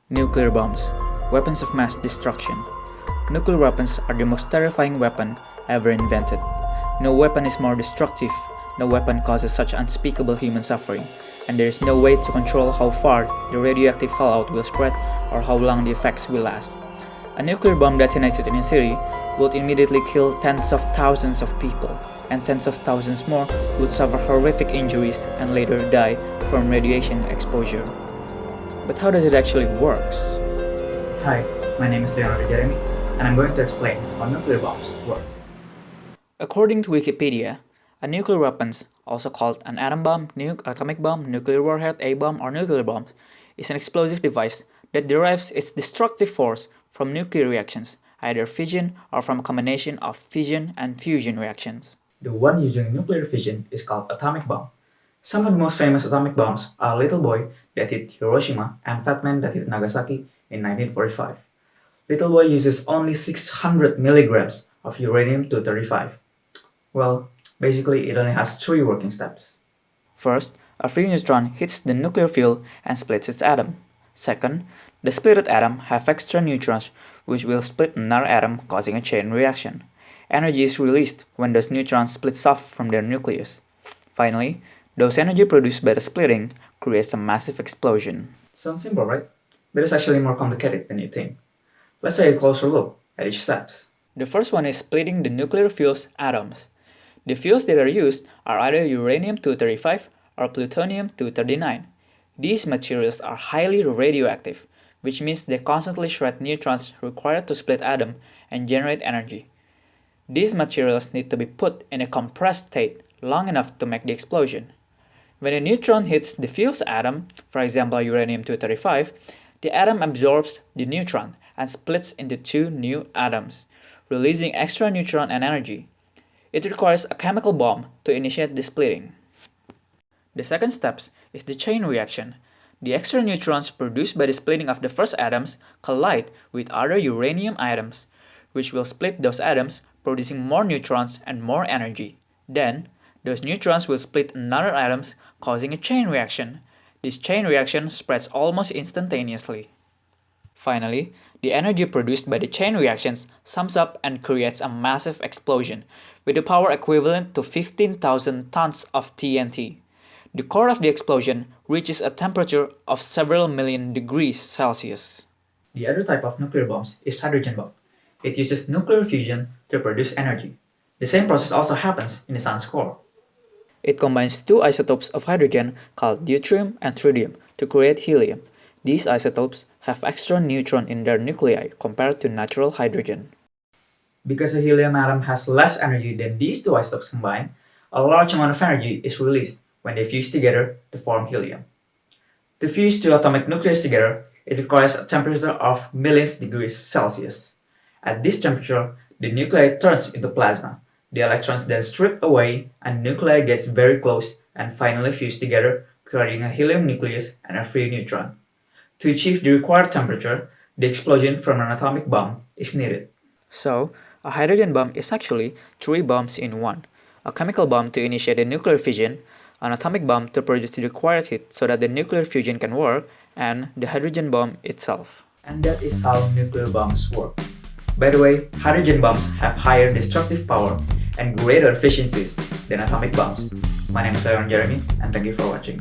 Nuclear bombs, weapons of mass destruction. Nuclear weapons are the most terrifying weapon ever invented. No weapon is more destructive, no weapon causes such unspeakable human suffering, and there is no way to control how far the radioactive fallout will spread or how long the effects will last. A nuclear bomb detonated in a city would immediately kill tens of thousands of people, and tens of thousands more would suffer horrific injuries and later die from radiation exposure. But how does it actually works? Hi, my name is Leonardo Jeremy, and I'm going to explain how nuclear bombs work. According to Wikipedia, a nuclear weapon, also called an atom bomb, nuke, atomic bomb, nuclear warhead, A-bomb, or nuclear bomb, is an explosive device that derives its destructive force from nuclear reactions, either fission or from a combination of fission and fusion reactions. The one using nuclear fission is called atomic bomb. Some of the most famous atomic bombs are Little Boy that hit Hiroshima and Fat Man that hit Nagasaki in 1945. Little Boy uses only 600 milligrams of uranium-235. Well, basically it only has 3 working steps. First, a free neutron hits the nuclear fuel and splits its atom. Second, the splitted atom have extra neutrons which will split another atom, causing a chain reaction. Energy is released when those neutrons splits off from their nucleus. Finally, those energy produced by the splitting creates a massive explosion. Sounds simple, right? But it's actually more complicated than you think. Let's take a closer look at each steps. The first one is splitting the nuclear fuel's atoms. The fuels that are used are either uranium-235 or plutonium-239. These materials are highly radioactive, which means they constantly shred neutrons required to split atom and generate energy. These materials need to be put in a compressed state long enough to make the explosion. When a neutron hits the fuel's atom, for example uranium-235, the atom absorbs the neutron and splits into 2 new atoms, releasing extra neutron and energy. It requires a chemical bomb to initiate the splitting. The second step is the chain reaction. The extra neutrons produced by the splitting of the first atoms collide with other uranium atoms, which will split those atoms, producing more neutrons and more energy. Then, those neutrons will split another atoms, causing a chain reaction. This chain reaction spreads almost instantaneously. Finally, the energy produced by the chain reactions sums up and creates a massive explosion, with a power equivalent to 15,000 tons of TNT. The core of the explosion reaches a temperature of several million degrees Celsius. The other type of nuclear bombs is hydrogen bomb. It uses nuclear fusion to produce energy. The same process also happens in the sun's core. It combines 2 isotopes of hydrogen called deuterium and tritium to create helium. These isotopes have extra neutron in their nuclei compared to natural hydrogen. Because a helium atom has less energy than these 2 isotopes combined, a large amount of energy is released when they fuse together to form helium. To fuse 2 atomic nucleus together, it requires a temperature of millions degrees Celsius. At this temperature, the nuclei turns into plasma. The electrons then strip away and the nuclei gets very close and finally fuse together, creating a helium nucleus and a free neutron. To achieve the required temperature, the explosion from an atomic bomb is needed. So, a hydrogen bomb is actually 3 bombs in one. A chemical bomb to initiate the nuclear fission, an atomic bomb to produce the required heat so that the nuclear fusion can work, and the hydrogen bomb itself. And that is how nuclear bombs work. By the way, hydrogen bombs have higher destructive power and greater efficiencies than atomic bombs. My name is Leonardo Jeremy, and thank you for watching.